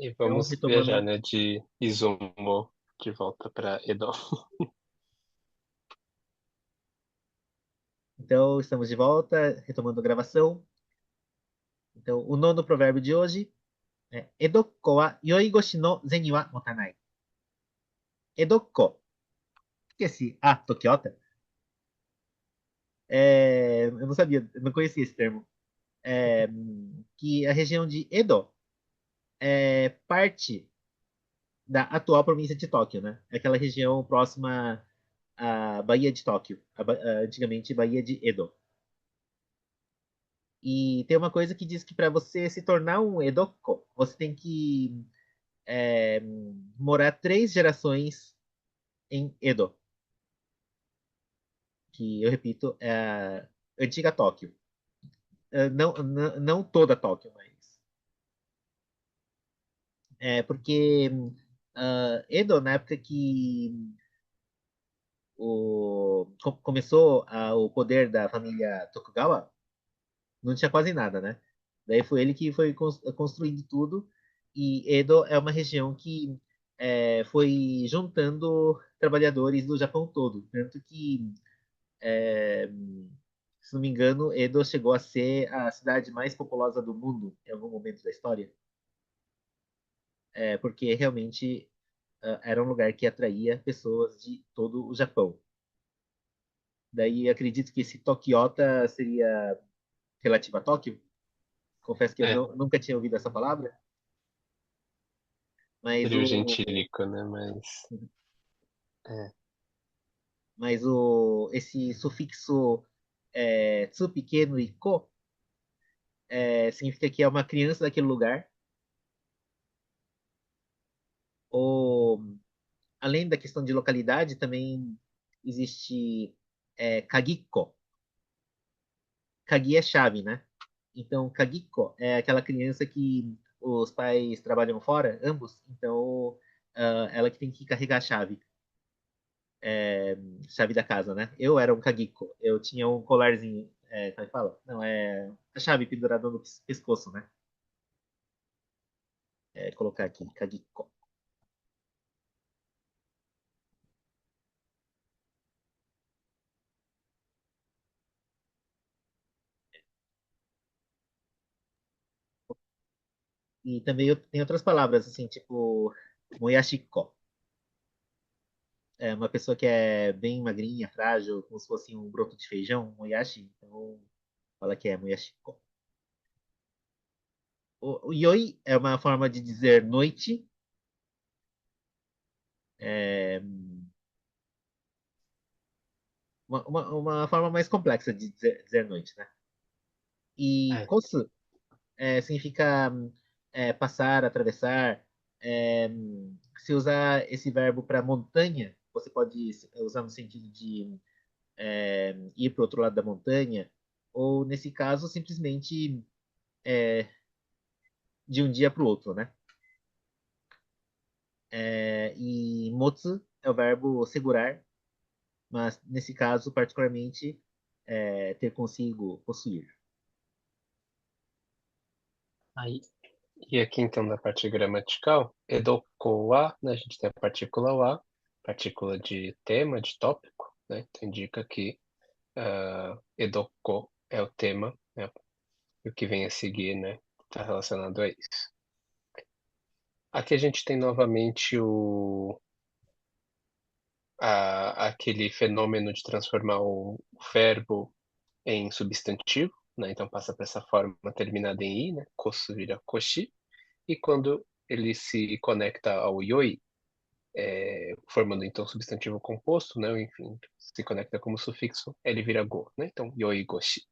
E Então, vamos viajar, retomando. né, de Izumo de volta para Edo. Então, estamos de volta, retomando a gravação. Então, o nono provérbio de hoje é Edokko wa yoigoshi no zeni wa motanai. Edokko, esqueci. Ah, Tokiota? Eu não sabia, eu não conhecia esse termo. É, que a região de Edo é parte da atual província de Tóquio, né? É aquela região próxima à Baía de Tóquio, antigamente Baía de Edo. E tem uma coisa que diz que para você se tornar um Edokko, você tem que é, morar 3 gerações em Edo, que eu repito, é a antiga Tóquio. Não toda Tóquio, mas. Porque Edo, na época que começou o poder da família Tokugawa, não tinha quase nada, né? Daí foi ele que foi construindo tudo, e Edo é uma região que foi juntando trabalhadores do Japão todo. Tanto que, é, se não me engano, Edo chegou a ser a cidade mais populosa do mundo em algum momento da história, porque realmente era um lugar que atraía pessoas de todo o Japão. Daí acredito que esse Tokiota seria relativo a Tóquio. Confesso que eu É, nunca tinha ouvido essa palavra, mas seria o o, gentílico, né? É, esse sufixo tsu pequeno e ko significa que é uma criança daquele lugar. Ou, além da questão de localidade, também existe kagiko. Kagi é chave, né? Então, kagiko é aquela criança que os pais trabalham fora, ambos. Então, ela que tem que carregar a chave. Chave da casa, né? Eu era um kagiko. Eu tinha um colarzinho. Como é que fala? Não, é a chave pendurada no pescoço, né? Colocar aqui, kagiko. E também eu tenho outras palavras, assim, tipo moyashiko. É uma pessoa que é bem magrinha, frágil, como se fosse um broto de feijão, moyashi. Então, fala que é moyashiko. O yoi é uma forma de dizer noite. É uma forma mais complexa de dizer noite, né? E é. kosu significa passar, atravessar. É, se usar esse verbo para montanha, você pode usar no sentido de ir para o outro lado da montanha, ou nesse caso, simplesmente de um dia para o outro, né? E motsu é o verbo segurar, mas nesse caso, particularmente, ter consigo, possuir. Aí, e aqui então na parte gramatical, edoko wa, né, a gente tem a partícula wa, partícula de tema, de tópico, né? Então indica que edoko é o tema, né? E o que vem a seguir, né? Está relacionado a isso. Aqui a gente tem novamente aquele fenômeno de transformar o verbo em substantivo, né? Então passa para essa forma terminada em i, né? Kosu vira koshi. E quando ele se conecta ao yoi, formando então substantivo composto, né? Enfim, se conecta como sufixo, ele vira go, né? Então yoi goshi.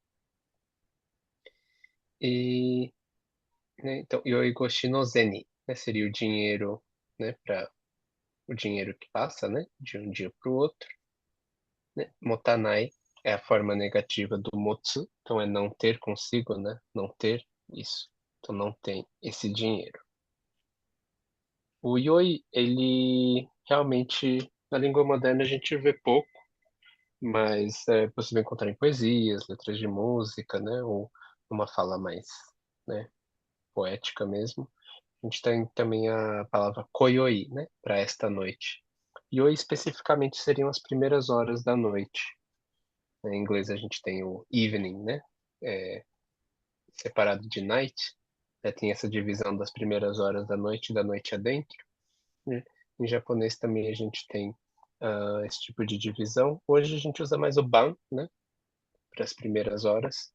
E, né? Então yoi goshi no zeni, né? Seria o dinheiro, né? Para o dinheiro que passa, né? De um dia para o outro. Né? Motanai é a forma negativa do motsu, então é não ter consigo, né? Não ter isso. Então não tem esse dinheiro. O Yoi, ele realmente, na língua moderna a gente vê pouco, mas é possível encontrar em poesias, letras de música, né? Ou uma fala mais, né, poética mesmo. A gente tem também a palavra koyoi, né? Para esta noite. Yoi especificamente seriam as primeiras horas da noite. Em inglês a gente tem o evening, né? É, separado de night. Tem essa divisão das primeiras horas da noite adentro, né? Em japonês também a gente tem esse tipo de divisão. Hoje a gente usa mais o ban, né? Para as primeiras horas,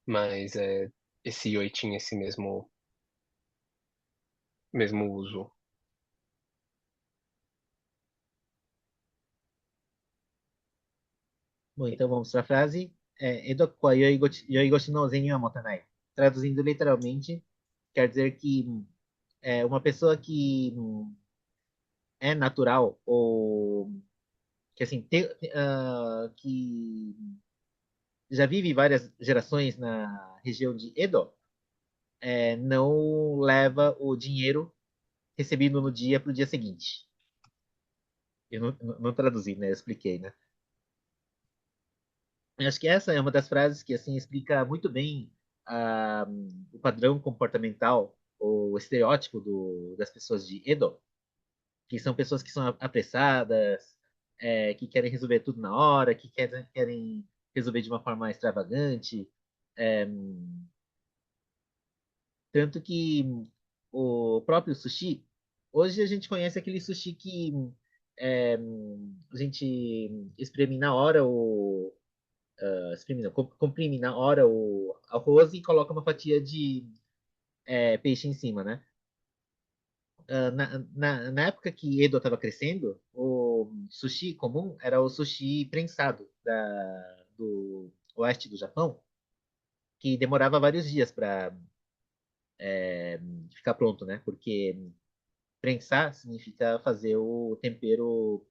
mas esse yoi tinha esse mesmo uso. Bom, então vamos para a frase. Edoku wa yoigoshi no zen wa motanai. Traduzindo literalmente, quer dizer que uma pessoa que é natural ou que assim que já vive várias gerações na região de Edo, não leva o dinheiro recebido no dia para o dia seguinte. Eu não traduzi, né? Eu expliquei, né? Eu acho que essa é uma das frases que assim explica muito bem o padrão comportamental ou estereótipo das pessoas de Edo, que são pessoas que são apressadas, que querem resolver tudo na hora, que querem resolver de uma forma extravagante. É, tanto que o próprio sushi, hoje a gente conhece aquele sushi que é, a gente espreme na hora espreme, não, comprime na hora o arroz e coloca uma fatia de peixe em cima, né? Na época que Edo estava crescendo, o sushi comum era o sushi prensado do oeste do Japão, que demorava vários dias para ficar pronto, né? Porque prensar significa fazer o tempero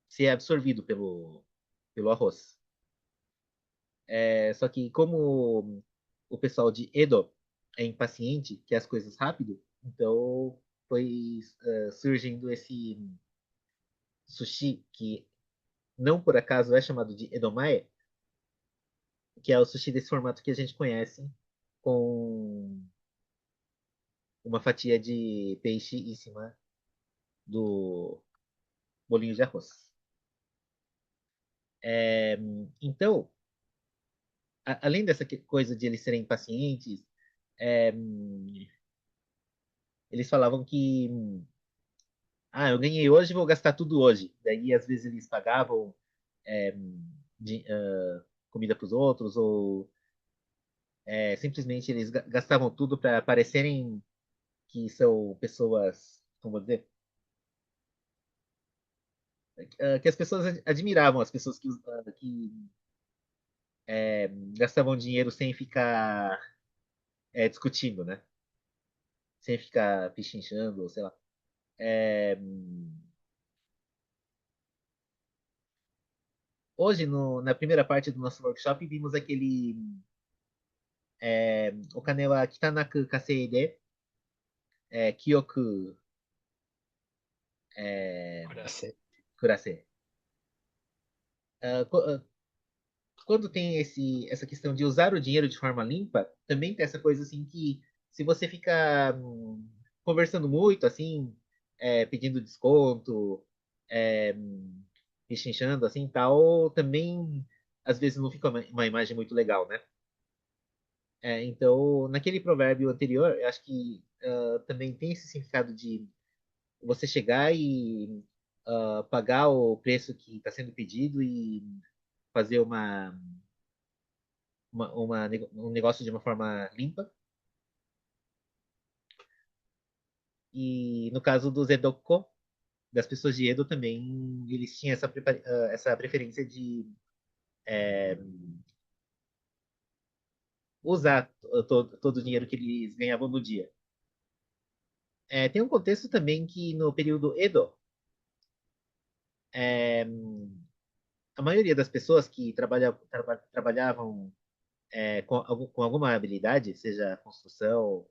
ser absorvido pelo arroz. Só que como o pessoal de Edo é impaciente, quer as coisas rápido, então foi surgindo esse sushi que não por acaso é chamado de Edomae, que é o sushi desse formato que a gente conhece, com uma fatia de peixe em cima do bolinho de arroz. Então, além dessa coisa de eles serem impacientes, é, eles falavam que eu ganhei hoje, vou gastar tudo hoje. Daí, às vezes, eles pagavam é, comida para os outros, ou simplesmente eles gastavam tudo para parecerem que são pessoas, como vou dizer, que as pessoas admiravam, as pessoas que gastavam dinheiro sem ficar discutindo, né? Sem ficar pichinchando, ou sei lá. É, hoje, na primeira parte do nosso workshop, vimos aquele o kane wa kitanaku kaseide, kyoku Kurase. kurase. Ah, quando tem essa questão de usar o dinheiro de forma limpa, também tem essa coisa assim que se você ficar conversando muito, assim, pedindo desconto, é, pechinchando, assim, tal, também às vezes não fica uma imagem muito legal, né? Então, naquele provérbio anterior, eu acho que também tem esse significado de você chegar e pagar o preço que está sendo pedido e fazer um negócio de uma forma limpa. E no caso dos Edoko, das pessoas de Edo também, eles tinham essa preferência de usar todo o dinheiro que eles ganhavam no dia. Tem um contexto também que no período Edo, é, a maioria das pessoas que trabalhavam com alguma habilidade, seja construção,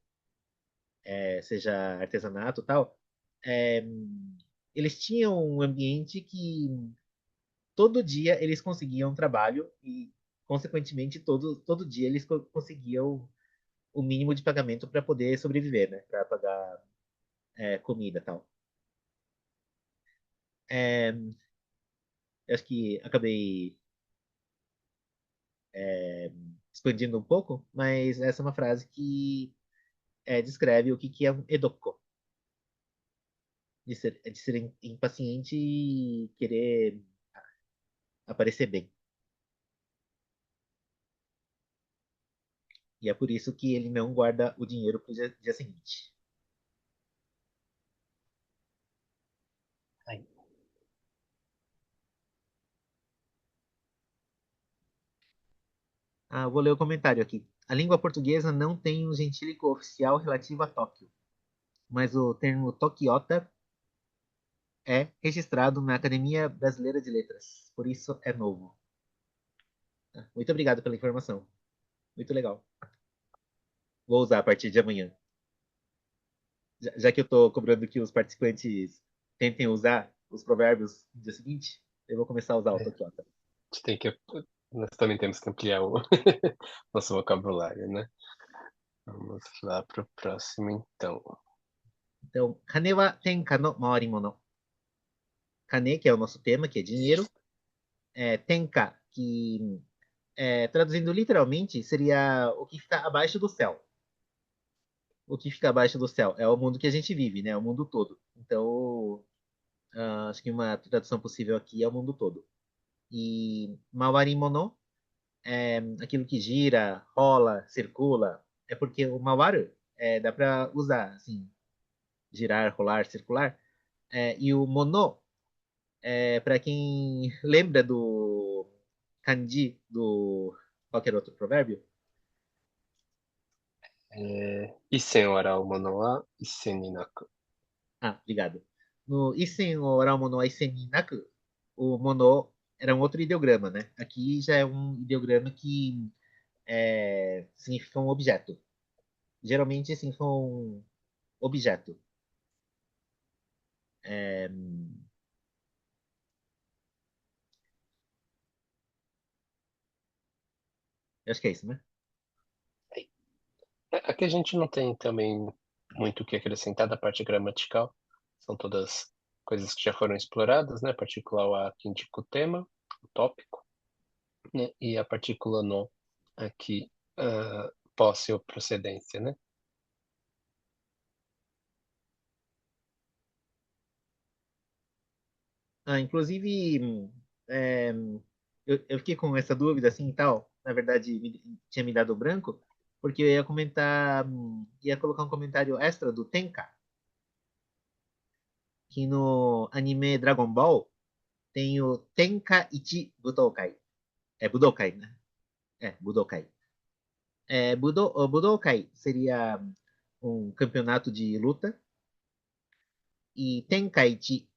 seja artesanato e tal, é, eles tinham um ambiente que todo dia eles conseguiam trabalho e, consequentemente, todo dia eles conseguiam o mínimo de pagamento para poder sobreviver, né? Para pagar comida e tal. É, eu acho que acabei expandindo um pouco, mas essa é uma frase que descreve o que é um edoko. De ser impaciente e querer aparecer bem. E é por isso que ele não guarda o dinheiro para o dia seguinte. Aí. Ah, vou ler o comentário aqui. A língua portuguesa não tem um gentílico oficial relativo a Tóquio, mas o termo Tokiota é registrado na Academia Brasileira de Letras, por isso é novo. Muito obrigado pela informação. Muito legal. Vou usar a partir de amanhã. Já que eu estou cobrando que os participantes tentem usar os provérbios no dia seguinte, eu vou começar a usar o É, Tokiota. gente tem que, nós também temos que ampliar o nosso vocabulário, né? Vamos lá para o próximo, então. Então, kane wa tenka no mawarimono. Kane, que é o nosso tema, que é dinheiro. Tenka, que traduzindo literalmente, seria o que fica abaixo do céu. O que fica abaixo do céu é o mundo que a gente vive, né? O mundo todo. Então, acho que uma tradução possível aqui é o mundo todo. E mawarimono é aquilo que gira, rola, circula. É porque o mawaru dá para usar, assim, girar, rolar, circular. E o mono, para quem lembra do kanji do qualquer outro provérbio, Isen wa mono wa isen ni naku. obrigado. No Isen o Raomo no Isen ni Naku, o mono era um outro ideograma, né? Aqui já é um ideograma que significa um objeto. Geralmente significa um objeto. É, eu acho que é isso, né? Aqui a gente não tem também muito o que acrescentar da parte gramatical. São todas coisas que já foram exploradas, né? A partícula A que indica o tema, o tópico, né? E a partícula no aqui, posse ou procedência, né? Inclusive, é, eu fiquei com essa dúvida assim e tal. Na verdade, tinha me dado branco, porque eu ia comentar, ia colocar um comentário extra do Tenka, que no anime Dragon Ball tem o Tenkaichi Budokai. É Budokai, né? Budokai. O Budokai seria um campeonato de luta e Tenkaichi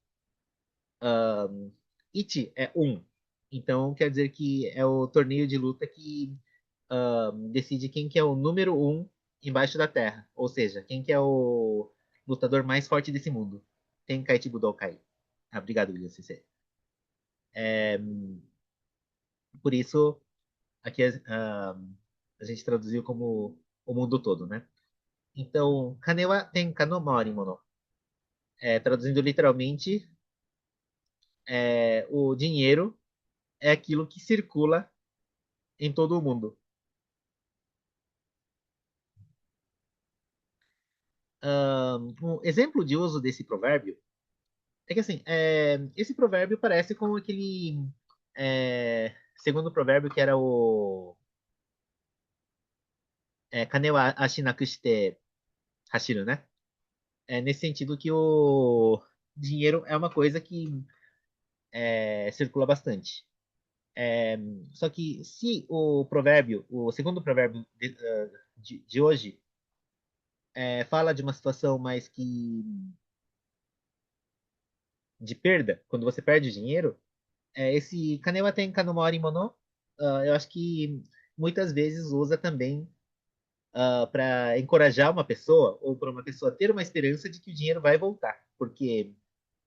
Ichi é um. Então quer dizer que é o torneio de luta que decide quem que é o número um embaixo da Terra. Ou seja, quem que é o lutador mais forte desse mundo. Tenkaichi Budokai. Obrigado, William CC. É, por isso, aqui a gente traduziu como o mundo todo, né? Então, kane wa tenka no mawarimono. Traduzindo literalmente, o dinheiro é aquilo que circula em todo o mundo. Um exemplo de uso desse provérbio é que, assim, esse provérbio parece com aquele segundo provérbio que era o kane wa ashi nakushite hashiru, né? Nesse sentido que o dinheiro é uma coisa que circula bastante. Só que se o segundo provérbio de hoje, fala de uma situação mais que de perda, quando você perde dinheiro, esse Kanewa Tenka no Mori Mono, eu acho que muitas vezes usa também para encorajar uma pessoa ou para uma pessoa ter uma esperança de que o dinheiro vai voltar, porque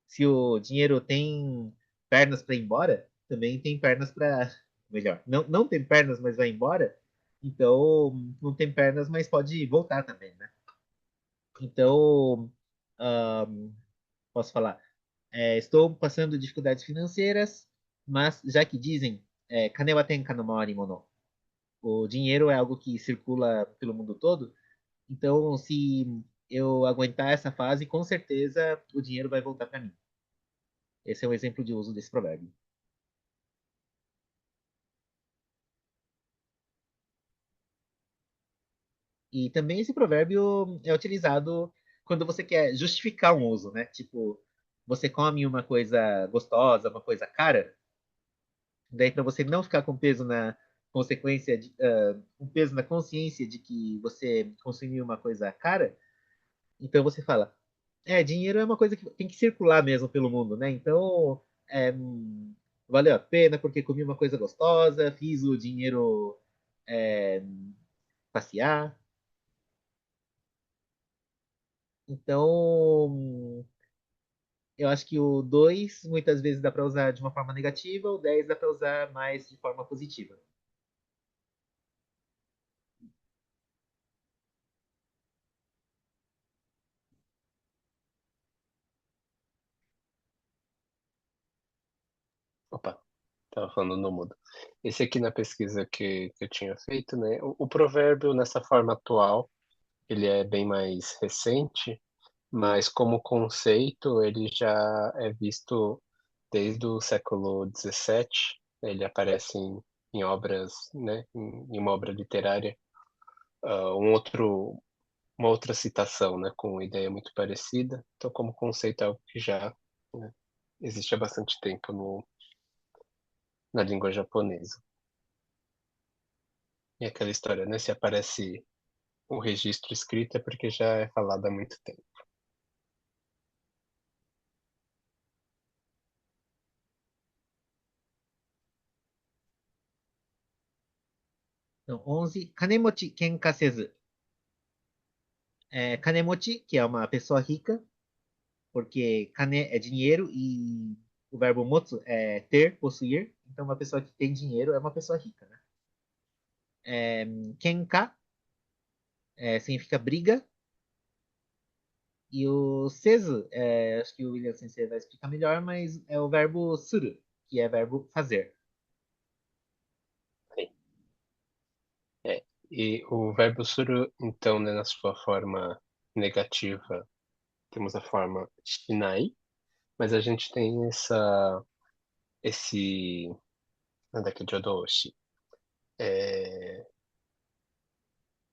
se o dinheiro tem pernas para ir embora, também tem pernas para melhor, não tem pernas, mas vai embora. Então, não tem pernas, mas pode voltar também, né? Então, ahn, posso falar, estou passando dificuldades financeiras, mas já que dizem, kane wa tenka no maori mono, o dinheiro é algo que circula pelo mundo todo, então se eu aguentar essa fase, com certeza o dinheiro vai voltar para mim. Esse é um exemplo de uso desse provérbio. E também esse provérbio é utilizado quando você quer justificar um uso, né? Tipo, você come uma coisa gostosa, uma coisa cara, daí para você não ficar com peso na consequência de, um peso na consciência de que você consumiu uma coisa cara, então você fala, dinheiro é uma coisa que tem que circular mesmo pelo mundo, né? Então, valeu a pena porque comi uma coisa gostosa, fiz o dinheiro é, passear. Então, eu acho que o 2 muitas vezes dá para usar de uma forma negativa, o 10 dá para usar mais de forma positiva. Opa, tava falando no mudo. Esse aqui na pesquisa que eu tinha feito, né? O provérbio nessa forma atual, ele é bem mais recente, mas como conceito ele já é visto desde o século XVII. Ele aparece em obras, né? Em uma obra literária. Uma outra citação, né? Com uma ideia muito parecida. Então, como conceito é algo que já, né, existe há bastante tempo no, na língua japonesa. E aquela história, né? Se aparece o registro escrito é porque já é falado há muito tempo. Então, 11, kanemochi kenka sezu. Kanemochi, que é uma pessoa rica, porque kane é dinheiro e o verbo motsu é ter, possuir. Então, uma pessoa que tem dinheiro é uma pessoa rica, né? É, kenka significa briga. E o sezu, acho que o William Sensei vai explicar melhor, mas é o verbo suru, que é verbo fazer. Sim. É. E o verbo suru, então, né, na sua forma negativa, temos a forma shinai, mas a gente tem esse, nada aqui de odoshi. É,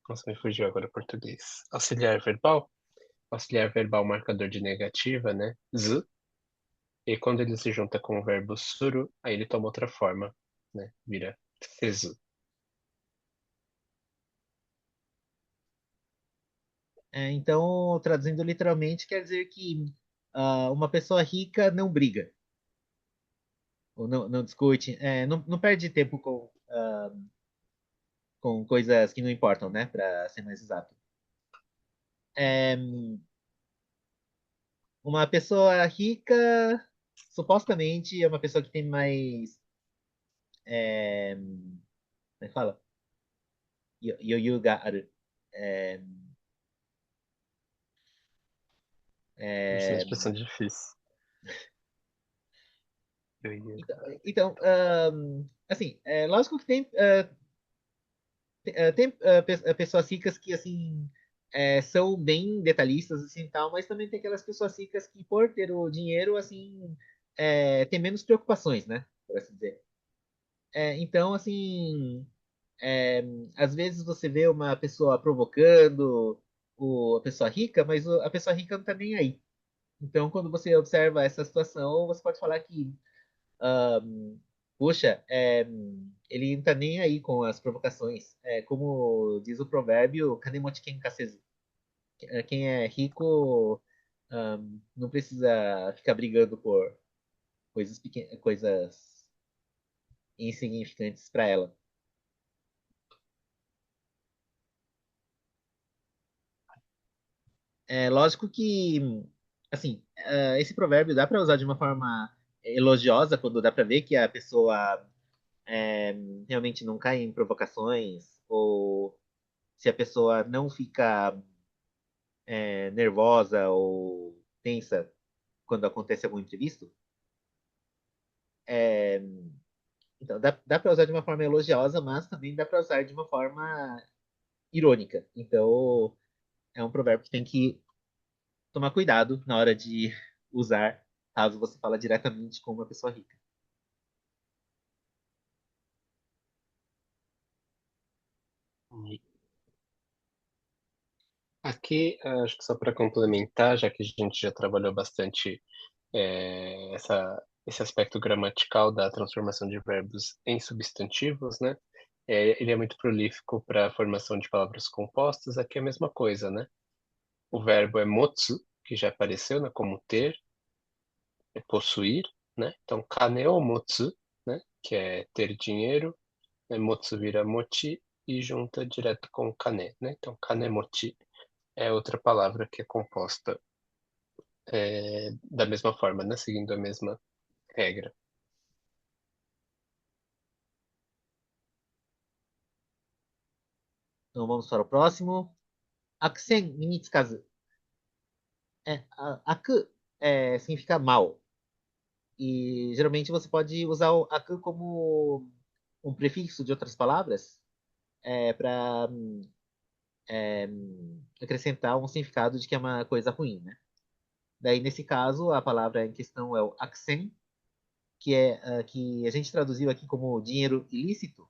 nossa, me fugiu agora o português. Auxiliar verbal. Auxiliar verbal marcador de negativa, né? Z. E quando ele se junta com o verbo suru, aí ele toma outra forma, né? Vira sezu. Então, traduzindo literalmente, quer dizer que uma pessoa rica não briga, ou não discute, não perde tempo com coisas que não importam, né? Para ser mais exato. É, uma pessoa rica, supostamente, é uma pessoa que tem mais. Como é que fala? Yoyu ga aru. É, Essa é uma é, expressão difícil. Eu ia- então, assim, lógico que tem pessoas ricas que, assim, são bem detalhistas, assim, tal, mas também tem aquelas pessoas ricas que, por ter o dinheiro, assim, tem menos preocupações, né? Por assim dizer. Então, assim, é, às vezes você vê uma pessoa provocando a pessoa rica, mas a pessoa rica não tá nem aí. Então, quando você observa essa situação, você pode falar que puxa, ele não tá nem aí com as provocações. Como diz o provérbio, kanemochi ken kasezu. Quem é rico não precisa ficar brigando por coisas pequenas, coisas insignificantes para ela. É lógico que, assim, esse provérbio dá para usar de uma forma elogiosa, quando dá para ver que a pessoa é, realmente não cai em provocações ou se a pessoa não fica nervosa ou tensa quando acontece algum imprevisto. É, então, dá para usar de uma forma elogiosa, mas também dá para usar de uma forma irônica. Então, é um provérbio que tem que tomar cuidado na hora de usar, caso você fala diretamente com uma pessoa rica. Aqui, acho que só para complementar, já que a gente já trabalhou bastante esse aspecto gramatical da transformação de verbos em substantivos, né? Ele é muito prolífico para a formação de palavras compostas. Aqui é a mesma coisa, né? O verbo é motsu, que já apareceu, né, como ter, é possuir, né? Então, kane o motsu, né, que é ter dinheiro, né? Motsu vira mochi e junta direto com kane, né? Então, kanemochi é outra palavra que é composta da mesma forma, né? Seguindo a mesma regra. Então, vamos para o próximo. Aksen minitsukazu. Aku significa mal. E geralmente você pode usar o aku como um prefixo de outras palavras para acrescentar um significado de que é uma coisa ruim, né? Daí, nesse caso, a palavra em questão é o aksen, que a gente traduziu aqui como dinheiro ilícito,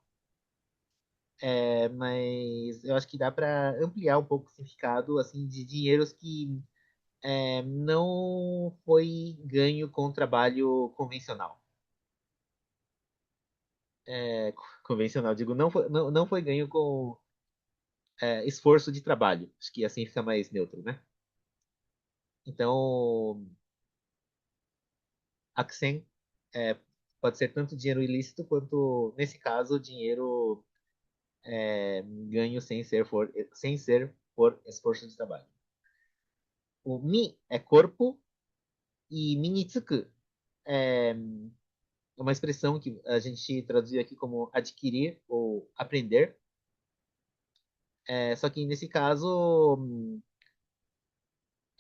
mas eu acho que dá para ampliar um pouco o significado assim de dinheiros que não foi ganho com trabalho convencional. Convencional, digo, não foi ganho com esforço de trabalho. Acho que assim fica mais neutro, né? Então, Aksen é, pode ser tanto dinheiro ilícito quanto, nesse caso, dinheiro ganho sem ser por esforço de trabalho. O mi é corpo e minitsuku é uma expressão que a gente traduziu aqui como adquirir ou aprender. Só que nesse caso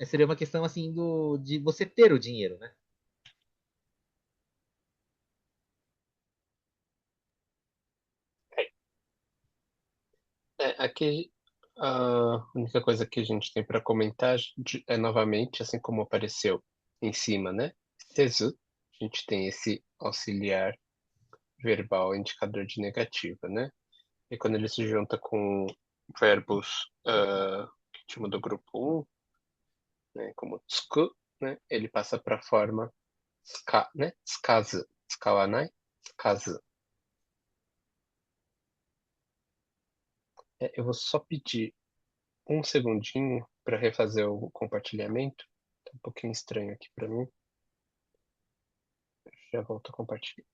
seria uma questão assim de você ter o dinheiro, né? Aqui a única coisa que a gente tem para comentar é novamente, assim como apareceu em cima, né? Tezu, a gente tem esse auxiliar verbal indicador de negativa, né? E quando ele se junta com verbos que a gente do grupo 1, né, como tsuku, né, ele passa para a forma né, tsukazu, tsukawanai, tsukazu. Eu vou só pedir um segundinho para refazer o compartilhamento. Tá um pouquinho estranho aqui para mim. Já volto a compartilhar.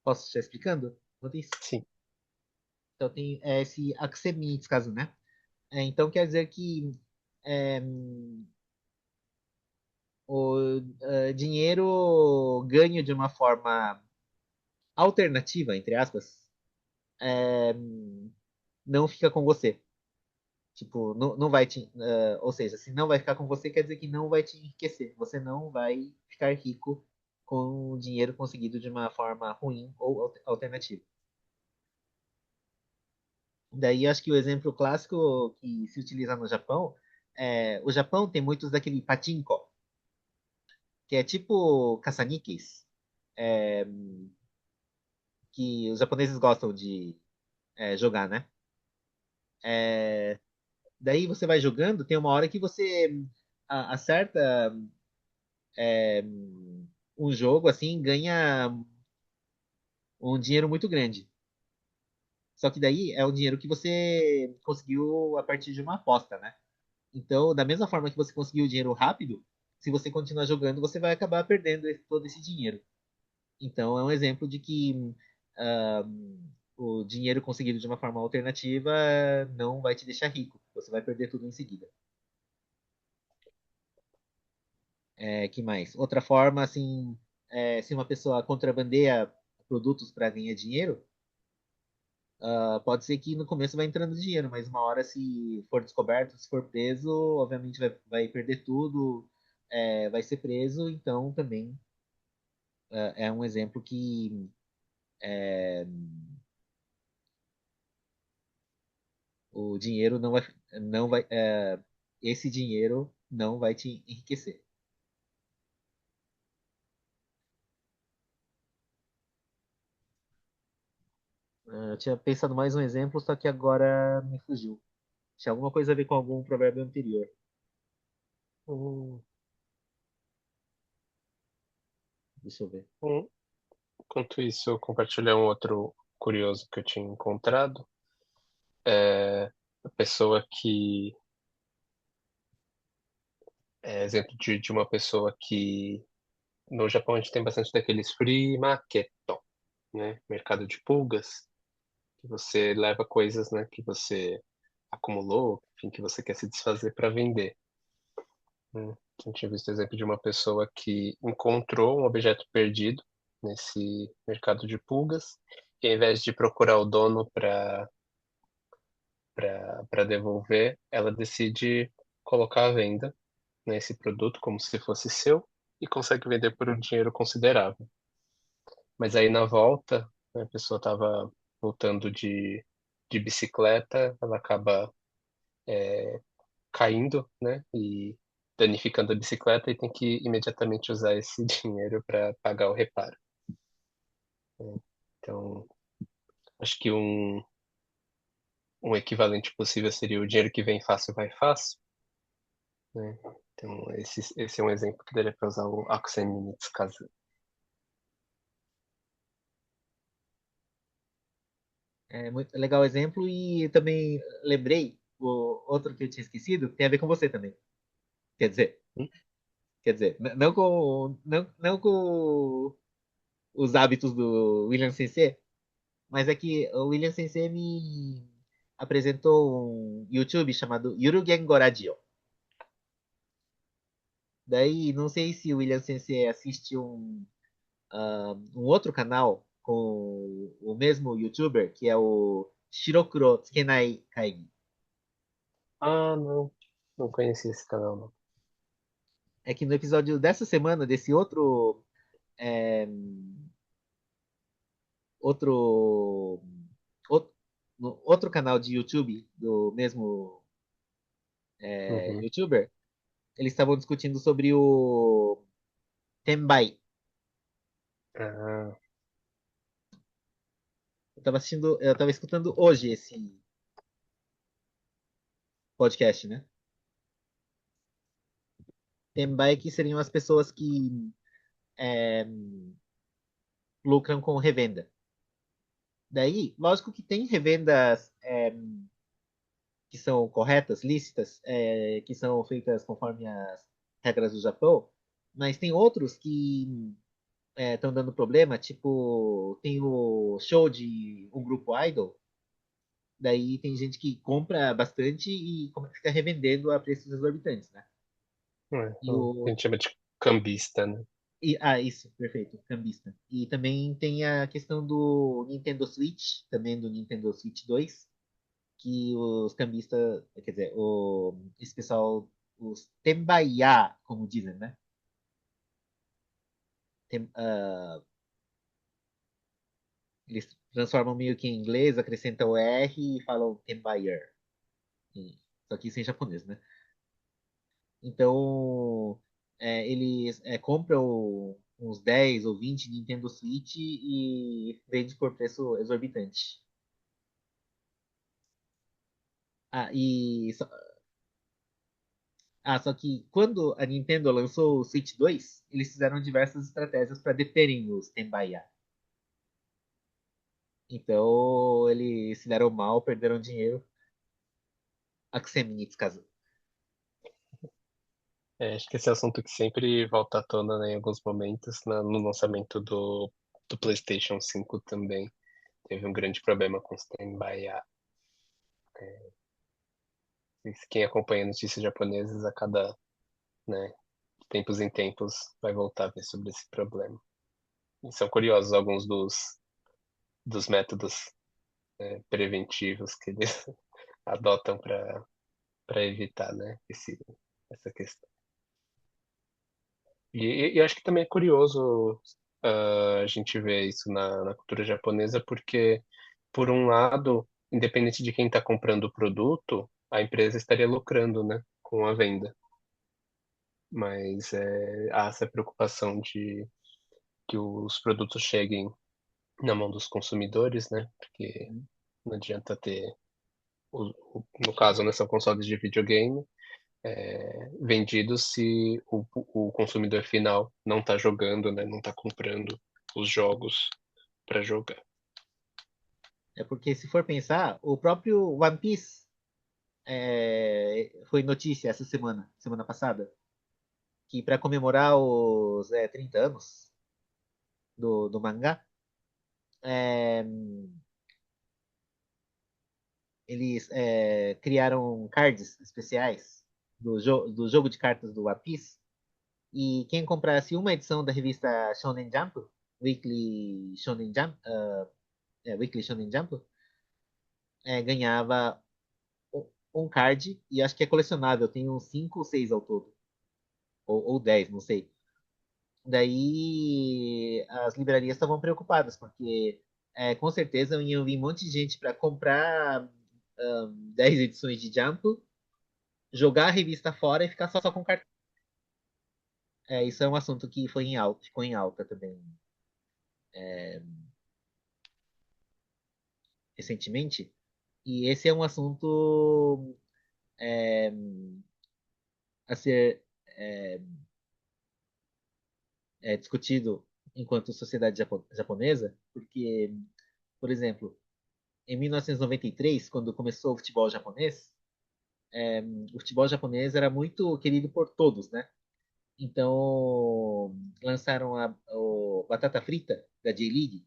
Posso estar explicando? Enquanto isso. Sim. Então tem esse aksemi, nesse caso, né? Então quer dizer que é, o dinheiro ganho de uma forma alternativa, entre aspas, é, não fica com você. Tipo, não vai te. Ou seja, se não vai ficar com você, quer dizer que não vai te enriquecer. Você não vai ficar rico com o dinheiro conseguido de uma forma ruim ou alternativa. Daí acho que o exemplo clássico que se utiliza no Japão o Japão tem muitos daquele pachinko, que é tipo caça-níqueis, é, que os japoneses gostam de jogar, né? É, daí você vai jogando, tem uma hora que você acerta um jogo assim, ganha um dinheiro muito grande. Só que daí é um dinheiro que você conseguiu a partir de uma aposta, né? Então, da mesma forma que você conseguiu o dinheiro rápido, se você continuar jogando, você vai acabar perdendo todo esse dinheiro. Então, é um exemplo de que ah, o dinheiro conseguido de uma forma alternativa não vai te deixar rico. Você vai perder tudo em seguida. Que mais? Outra forma, assim, se uma pessoa contrabandeia produtos para ganhar dinheiro, pode ser que no começo vai entrando dinheiro, mas uma hora, se for descoberto, se for preso, obviamente vai perder tudo, vai ser preso. Então, também é um exemplo que o dinheiro não vai, esse dinheiro não vai te enriquecer. Eu tinha pensado mais um exemplo, só que agora me fugiu. Tinha alguma coisa a ver com algum provérbio anterior. Hum, Deixa eu ver. hum. Enquanto isso, eu compartilhei um outro curioso que eu tinha encontrado. A pessoa que é exemplo de uma pessoa que no Japão a gente tem bastante daqueles free market, né? Mercado de pulgas, que você leva coisas, né, que você acumulou, enfim, que você quer se desfazer para vender. Né? A gente tinha visto o exemplo de uma pessoa que encontrou um objeto perdido nesse mercado de pulgas, e ao invés de procurar o dono para devolver, ela decide colocar à venda, né, esse produto como se fosse seu e consegue vender por um dinheiro considerável. Mas aí na volta, né, a pessoa estava voltando de bicicleta, ela acaba caindo, né, e danificando a bicicleta e tem que imediatamente usar esse dinheiro para pagar o reparo. Né? Então, acho que um equivalente possível seria o dinheiro que vem fácil vai fácil, né? Então, esse é um exemplo que daria para usar o Akusen Minitsukazu. É muito legal o exemplo e também lembrei o outro que eu tinha esquecido, que tem a ver com você também. Quer dizer, Hum? não com os hábitos do William Sensei, mas é que o William Sensei me apresentou um YouTube chamado Yurugengo Radio. Daí, não sei se o William Sensei assiste um outro canal com o mesmo YouTuber, que é o Shirokuro Tsukenai Kaigi. Ah, não. Não conhecia esse canal, não. É que no episódio dessa semana, desse é, outro, outro, no outro canal de YouTube do mesmo Uhum. YouTuber, eles estavam discutindo sobre o Tenbai. Ah, Eu tava escutando hoje esse podcast, né? Tenbai que seriam as pessoas que é, lucram com revenda. Daí, lógico que tem revendas que são corretas, lícitas, que são feitas conforme as regras do Japão, mas tem outros que estão dando problema, tipo, tem o show de um grupo idol, daí tem gente que compra bastante e fica revendendo a preços exorbitantes, né? E a o gente chama de cambista, né? isso, perfeito, cambista. E também tem a questão do Nintendo Switch, também do Nintendo Switch 2, que os cambistas, quer dizer, esse pessoal, os Tembaiá, como dizem, né? Eles transformam meio que em inglês, acrescentam o R e falam Tembaier. Só que isso em japonês, né? Então, eles compram uns 10 ou 20 Nintendo Switch e vende por preço exorbitante. Ah, só que quando a Nintendo lançou o Switch 2, eles fizeram diversas estratégias para deterem os Tenbaiya. Então, eles se deram mal, perderam dinheiro. Akusemi Tsukazu. Acho que esse é assunto que sempre volta à tona, né, em alguns momentos, no lançamento do PlayStation 5 também. Teve um grande problema com stand-by. Quem acompanha notícias japonesas a cada, né, tempos em tempos vai voltar a ver sobre esse problema. são curiosos alguns dos métodos preventivos que eles adotam para evitar, né, essa questão. E eu acho que também é curioso a gente ver isso na cultura japonesa, porque, por um lado, independente de quem está comprando o produto, a empresa estaria lucrando, né, com a venda. Mas há essa preocupação de que os produtos cheguem na mão dos consumidores, né? Porque não adianta ter, no caso, né, são consoles de videogame vendidos se o consumidor final não está jogando, né? Não está comprando os jogos para jogar. É porque, se for pensar, o próprio One Piece foi notícia essa semana passada, que para comemorar os 30 anos do mangá, é, eles criaram cards especiais do jogo de cartas do One Piece. E quem comprasse uma edição da revista Shonen Jump, Weekly Shonen Jump, Weekly Shonen Jump, ganhava um card, e acho que é colecionável, tem uns 5 ou 6 ao todo, ou 10, não sei. Daí as livrarias estavam preocupadas, porque com certeza iam vir um monte de gente para comprar 10 edições de Jump, jogar a revista fora e ficar só com cartão. Isso é um assunto que ficou em alta também recentemente. E esse é um assunto é, a ser é, discutido enquanto sociedade japonesa, porque, por exemplo, em 1993, quando começou o futebol japonês, o futebol japonês era muito querido por todos, né? Então, lançaram o Batata Frita da J-League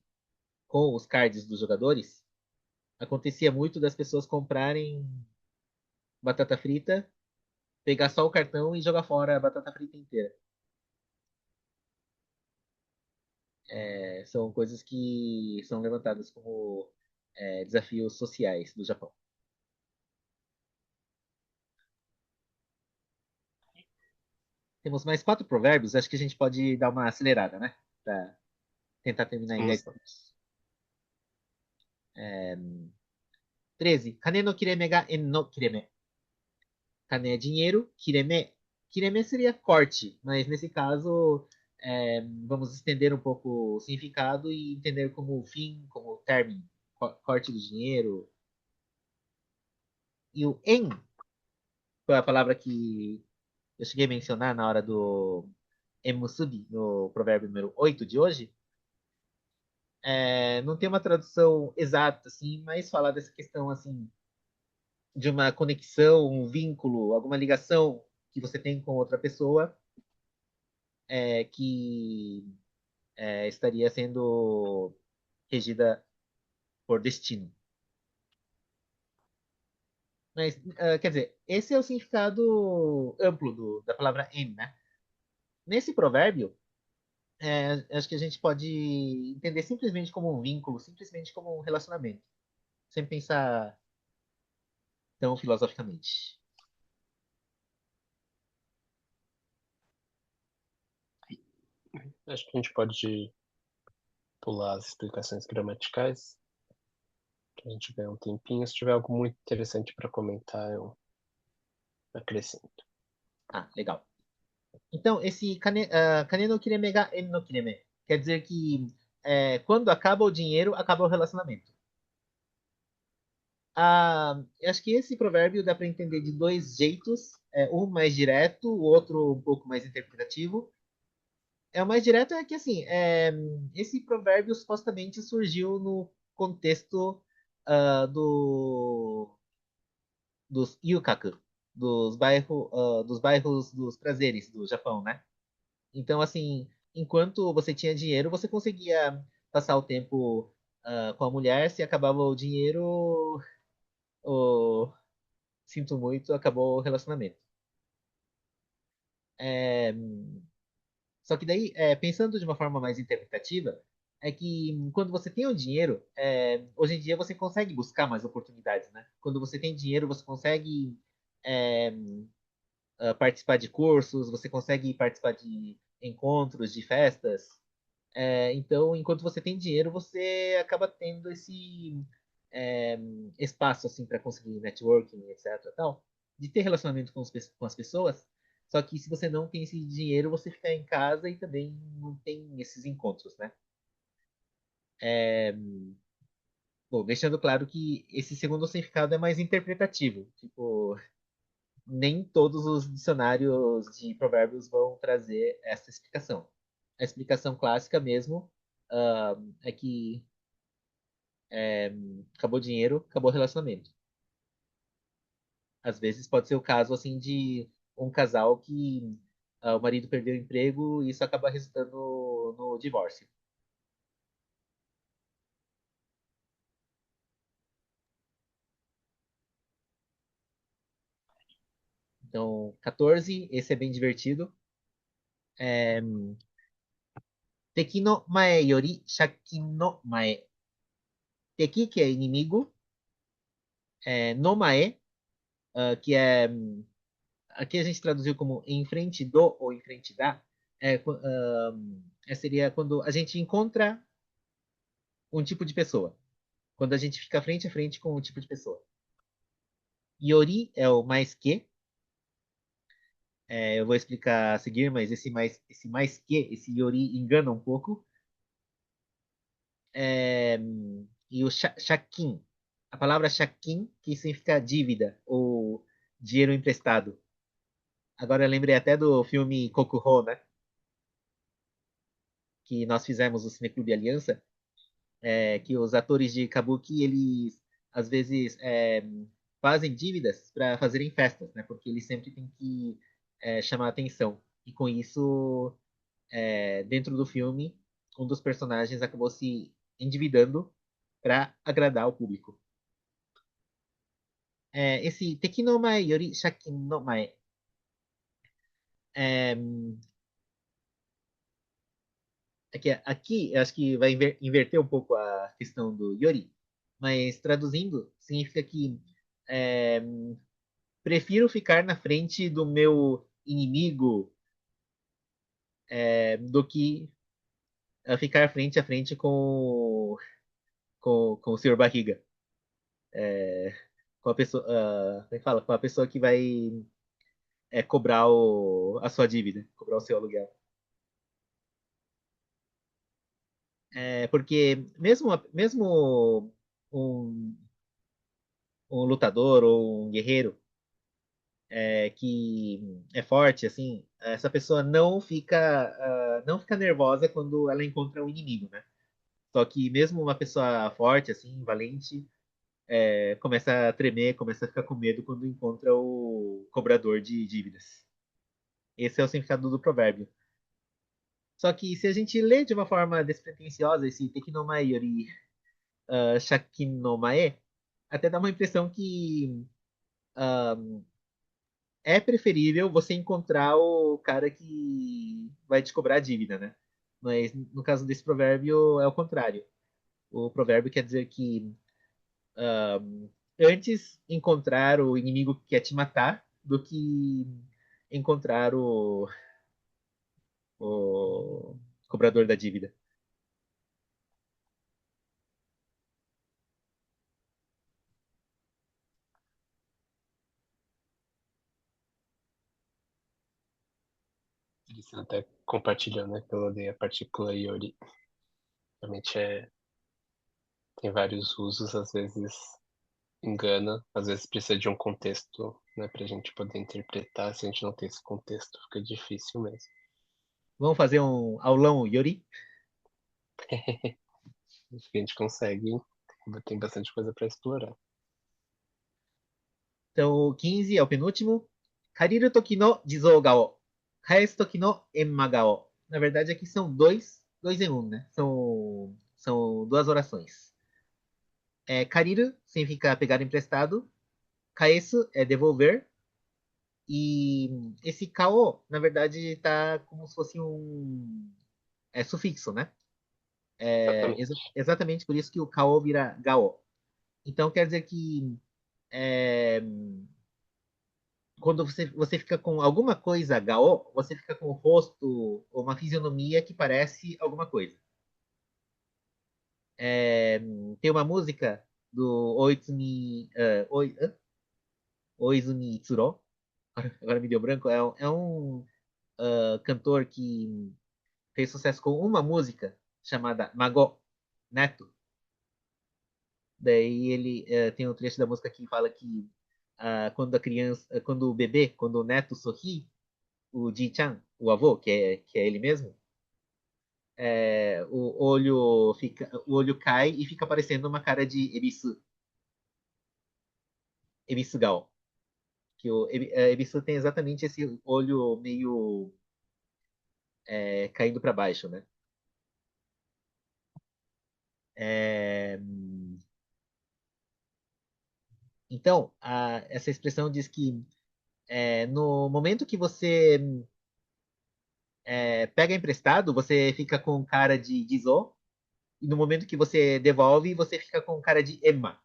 com os cards dos jogadores. Acontecia muito das pessoas comprarem batata frita, pegar só o cartão e jogar fora a batata frita inteira. São coisas que são levantadas como desafios sociais do Japão. Temos mais 4 provérbios, acho que a gente pode dar uma acelerada, né? Para tentar terminar em 10 Vamos lá. minutos. 13. Kane no kireme ga en no kireme. Kane é dinheiro, kireme. Kireme seria corte, mas nesse caso vamos estender um pouco o significado e entender como fim, como término, corte do dinheiro. E o en foi a palavra que eu cheguei a mencionar na hora do emusubi, no provérbio número 8 de hoje. Não tem uma tradução exata, assim, mas fala dessa questão, assim, de uma conexão, um vínculo, alguma ligação que você tem com outra pessoa que estaria sendo regida por destino. Mas, quer dizer, esse é o significado amplo da palavra em, né? Nesse provérbio, acho que a gente pode entender simplesmente como um vínculo, simplesmente como um relacionamento, sem pensar tão filosoficamente. Acho que a gente pode pular as explicações gramaticais, que a gente ganha um tempinho. Se tiver algo muito interessante para comentar, eu acrescento. Ah, legal. Então, esse kane no kireme ga en no kireme quer dizer que quando acaba o dinheiro, acaba o relacionamento. Eu acho que esse provérbio dá para entender de dois jeitos, um mais direto, o outro um pouco mais interpretativo. O mais direto é que, assim, esse provérbio supostamente surgiu no contexto ah, do, dos yukaku, dos bairros dos prazeres do Japão, né? Então, assim, enquanto você tinha dinheiro, você conseguia passar o tempo com a mulher. Se acabava o dinheiro, o... sinto muito, acabou o relacionamento. É, Só que daí, pensando de uma forma mais interpretativa, é que quando você tem o dinheiro, hoje em dia você consegue buscar mais oportunidades, né? Quando você tem dinheiro, você consegue é, participar de cursos, você consegue participar de encontros, de festas. Então, enquanto você tem dinheiro, você acaba tendo esse é, espaço assim para conseguir networking, etc. Tal, de ter relacionamento com as pessoas. Só que se você não tem esse dinheiro, você fica em casa e também não tem esses encontros, né? Bom, deixando claro que esse segundo significado é mais interpretativo. Tipo, nem todos os dicionários de provérbios vão trazer essa explicação. A explicação clássica mesmo é que acabou o dinheiro, acabou o relacionamento. Às vezes pode ser o caso assim de um casal que o marido perdeu o emprego e isso acaba resultando no divórcio. Então, 14, esse é bem divertido. É, Teki no mae yori shakin no mae. Teki, que é inimigo, no mae, que é. Aqui a gente traduziu como em frente do ou em frente da. Seria quando a gente encontra um tipo de pessoa. Quando a gente fica frente a frente com um tipo de pessoa. Yori é o mais que. Eu vou explicar a seguir, mas esse mais que, esse Yori engana um pouco. É, e o shakin. A palavra shakin, que significa dívida ou dinheiro emprestado. Agora eu lembrei até do filme Kokuho, né? Que nós fizemos o Cineclube Aliança, que os atores de Kabuki, eles às vezes fazem dívidas para fazerem festas, né? Porque eles sempre têm que chamar atenção. E com isso, dentro do filme, um dos personagens acabou se endividando para agradar o público. Esse Teki no Mae Yori Shakin no Mae é, é que aqui eu acho que vai inverter um pouco a questão do Yori, mas traduzindo significa que é, prefiro ficar na frente do meu inimigo do que ficar frente a frente com o senhor Barriga. Com a pessoa, como é que fala? Com a pessoa que vai cobrar a sua dívida, cobrar o seu aluguel. Porque mesmo um, um lutador ou um guerreiro que é forte, assim, essa pessoa não fica nervosa quando ela encontra um inimigo, né? Só que mesmo uma pessoa forte, assim, valente, começa a tremer, começa a ficar com medo quando encontra o cobrador de dívidas. Esse é o significado do provérbio. Só que se a gente lê de uma forma despretensiosa esse Tekinomai Yori Shakinomae, até dá uma impressão que é preferível você encontrar o cara que vai te cobrar a dívida, né? Mas no caso desse provérbio é o contrário. O provérbio quer dizer que antes encontrar o inimigo que quer te matar do que encontrar o cobrador da dívida. Eles até compartilhando, né, pela a partícula Iori. Realmente tem vários usos, às vezes engana, às vezes precisa de um contexto, né, pra gente poder interpretar. Se a gente não tem esse contexto, fica difícil mesmo. Vamos fazer um aulão Yori? Acho que a gente consegue, tem bastante coisa para explorar. Então, o 15 é o penúltimo. Kariru toki no jizou Kaesu toki no enma Na verdade, aqui são dois em um, né? São duas orações. Kariru significa pegar emprestado. Kaesu é devolver. E esse kao, na verdade, está como se fosse um sufixo, né? Exatamente. Exatamente por isso que o Kao vira Gao. Então quer dizer que é, quando você fica com alguma coisa Gao, você fica com o rosto ou uma fisionomia que parece alguma coisa. É, tem uma música do Oizumi Tsuro, agora me deu branco, é um cantor que fez sucesso com uma música chamada Mago, Neto. Daí ele tem um trecho da música que fala que quando a criança, quando o bebê, quando o neto sorri, o Ji-chan, o avô, que é ele mesmo, o olho cai e fica parecendo uma cara de Ebisugal. Que o Ebisu tem exatamente esse olho meio caindo para baixo, né? É, então, essa expressão diz que no momento que você pega emprestado, você fica com cara de Gizo, e no momento que você devolve, você fica com cara de Emma.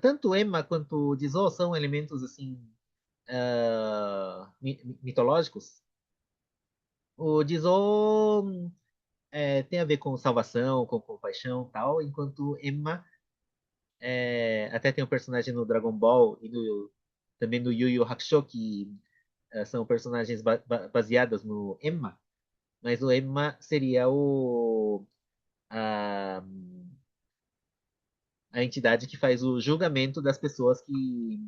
Tanto Emma quanto Gizo são elementos assim mitológicos. O Jizo tem a ver com salvação, com compaixão, tal, enquanto Emma até tem um personagem no Dragon Ball e também no Yu Yu Hakusho que são personagens baseadas no Emma, mas o Emma seria a, a entidade que faz o julgamento das pessoas que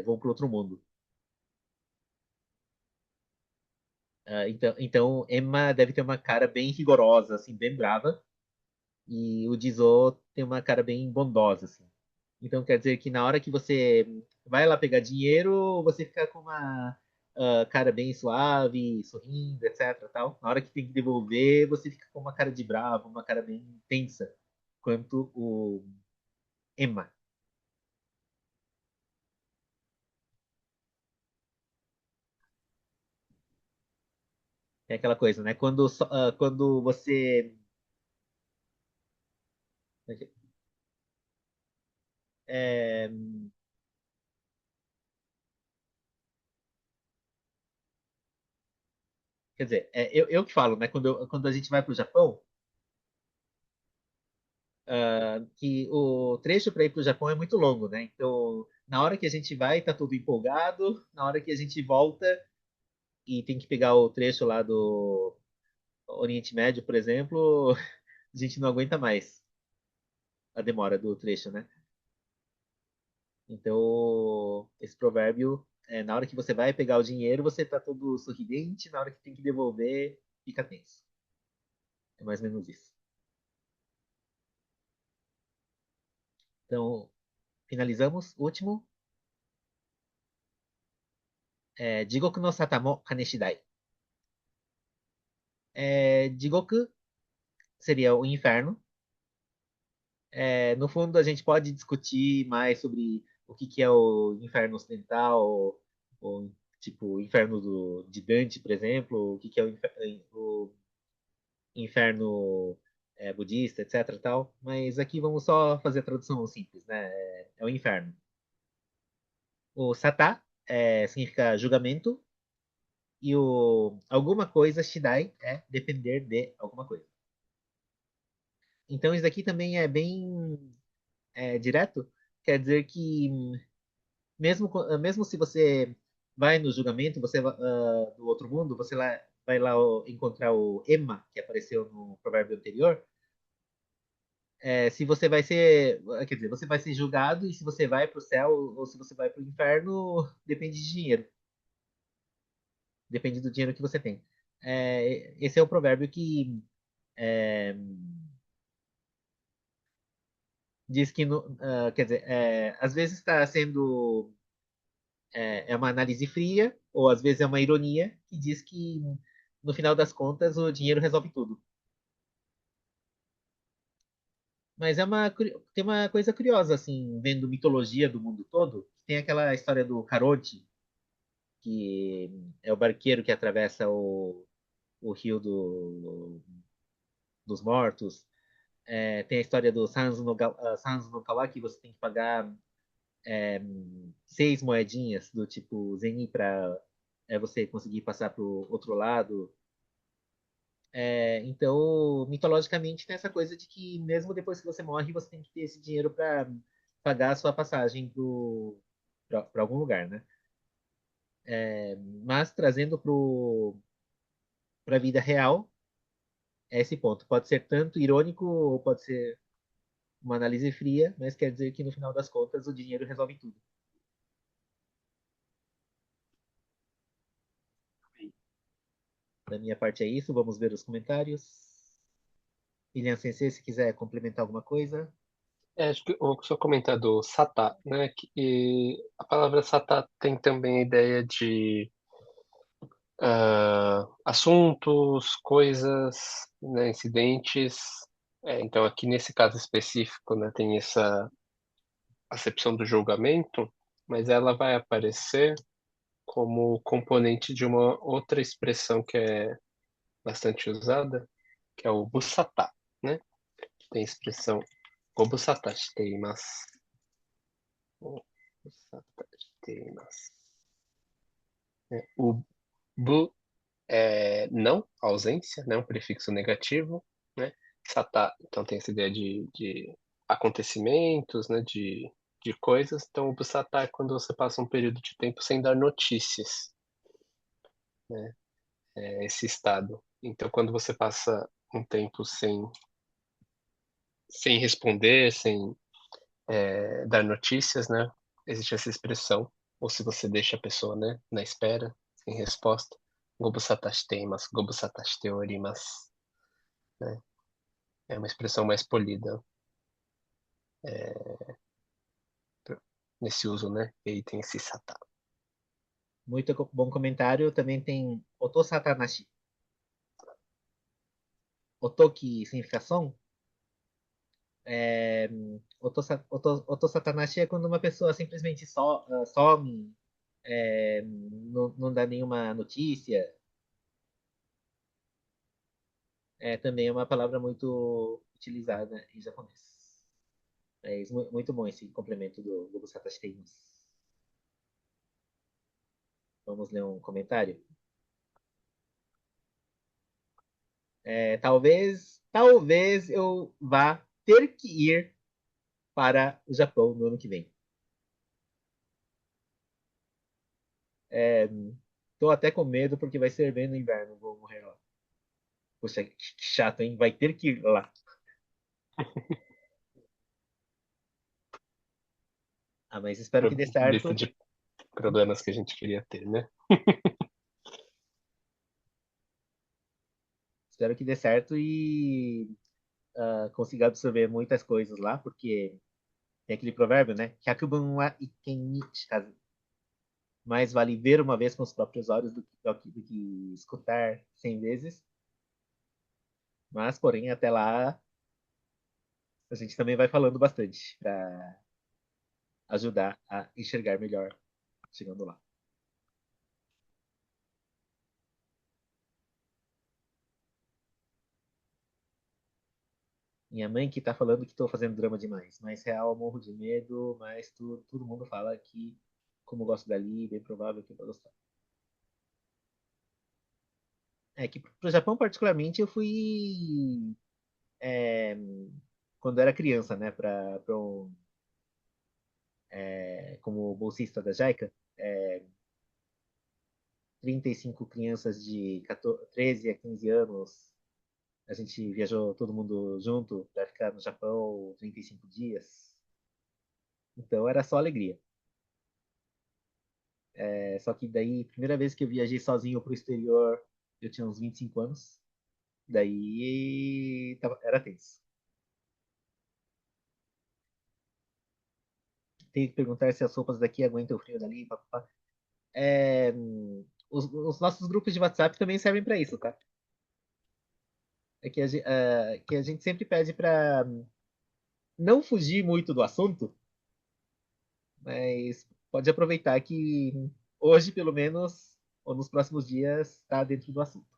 vão para outro mundo. Então, Emma deve ter uma cara bem rigorosa, assim, bem brava, e o Jizo tem uma cara bem bondosa, assim. Então quer dizer que na hora que você vai lá pegar dinheiro, você fica com uma cara bem suave, sorrindo, etc. Tal. Na hora que tem que devolver, você fica com uma cara de bravo, uma cara bem tensa, quanto o Emma. É aquela coisa, né? Quando você. é, quer dizer, eu que falo, né? Quando a gente vai para o Japão, que o trecho para ir para o Japão é muito longo, né? Então, na hora que a gente vai, tá todo empolgado. Na hora que a gente volta e tem que pegar o trecho lá do Oriente Médio, por exemplo, a gente não aguenta mais a demora do trecho, né? Então, esse provérbio, na hora que você vai pegar o dinheiro, você tá todo sorridente, na hora que tem que devolver, fica tenso. É mais ou menos isso. Então, finalizamos. Último, Jigoku no Satamo Kaneshidai. Jigoku seria o inferno. No fundo, a gente pode discutir mais sobre o que é o inferno ocidental, ou tipo, o inferno de Dante, por exemplo, o que é o inferno budista, etc. Tal. Mas aqui vamos só fazer a tradução simples, né? É o inferno. O Satá significa julgamento, e o alguma coisa, Shidai, é depender de alguma coisa. Então, isso daqui também é bem direto, quer dizer que mesmo se você vai no julgamento, do outro mundo, você vai lá encontrar o Emma, que apareceu no provérbio anterior. Se você vai ser, quer dizer, você vai ser julgado e se você vai para o céu ou se você vai para o inferno, depende de dinheiro, depende do dinheiro que você tem. Esse é o provérbio que é, diz que, quer dizer, às vezes está sendo uma análise fria, ou às vezes é uma ironia, que diz que, no final das contas, o dinheiro resolve tudo. Mas tem uma coisa curiosa, assim, vendo mitologia do mundo todo, tem aquela história do Caronte, que é o barqueiro que atravessa o rio dos mortos. Tem a história do Sans no Kawa, que você tem que pagar 6 moedinhas do tipo Zeni para você conseguir passar para o outro lado. Então, mitologicamente, tem essa coisa de que mesmo depois que você morre, você tem que ter esse dinheiro para pagar a sua passagem para algum lugar, né? Mas trazendo para a vida real, é esse ponto. Pode ser tanto irônico ou pode ser uma análise fria, mas quer dizer que no final das contas o dinheiro resolve tudo. Da minha parte é isso, vamos ver os comentários. William Sensei, se quiser complementar alguma coisa. Acho que o seu comentário satá, né? A palavra satá tem também a ideia de assuntos, coisas, né, incidentes. Então, aqui nesse caso específico, né, tem essa acepção do julgamento, mas ela vai aparecer como componente de uma outra expressão que é bastante usada, que é o busatá, né? Tem a expressão gobusatá shiteimasu. Gobusatá shiteimasu. O bu é não, ausência, né? Um prefixo negativo, né? Satá, então tem essa ideia de acontecimentos, né? De coisas. Então, o busatá é quando você passa um período de tempo sem dar notícias, né? É esse estado. Então, quando você passa um tempo sem responder, sem dar notícias, né? Existe essa expressão. Ou se você deixa a pessoa, né, na espera, sem resposta. Gobusatashi teimasu, gobusatashi orimasu, né? É uma expressão mais polida nesse uso, né? E aí tem esse satá. Muito bom comentário. Também tem Otosatanashi. Oto, que significa som. É, Otosatanashi é quando uma pessoa simplesmente some, não dá nenhuma notícia. Também é uma palavra muito utilizada em japonês. É isso, muito bom esse complemento do Busatashi Teimas. Vamos ler um comentário? Talvez eu vá ter que ir para o Japão no ano que vem. Tô até com medo porque vai ser bem no inverno, vou morrer lá. Poxa, que chato, hein? Vai ter que ir lá. Ah, mas espero que dê Lista certo. de problemas que a gente queria ter, né? Espero que dê certo e consiga absorver muitas coisas lá, porque tem aquele provérbio, né? Hyakubun wa iken ni shikazu. Mais vale ver uma vez com os próprios olhos do que escutar 100 vezes. Mas, porém, até lá, a gente também vai falando bastante para ajudar a enxergar melhor chegando lá. Minha mãe que tá falando que tô fazendo drama demais, mas real eu morro de medo, mas todo mundo fala que, como eu gosto dali, bem provável que eu vou gostar. É que pro Japão, particularmente, eu fui é, quando eu era criança, né, como bolsista da JICA, 35 crianças de 13 a 15 anos, a gente viajou todo mundo junto para ficar no Japão 35 dias. Então era só alegria. Só que daí, primeira vez que eu viajei sozinho pro exterior, eu tinha uns 25 anos. Daí era tenso. Tem que perguntar se as roupas daqui aguentam o frio dali. Papapá. É, os nossos grupos de WhatsApp também servem para isso, tá? Que a gente sempre pede para não fugir muito do assunto, mas pode aproveitar que hoje, pelo menos, ou nos próximos dias, está dentro do assunto.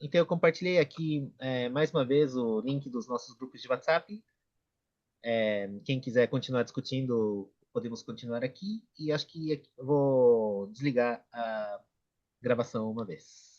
Então eu compartilhei aqui mais uma vez o link dos nossos grupos de WhatsApp. Quem quiser continuar discutindo, podemos continuar aqui. E acho que eu vou desligar a gravação uma vez.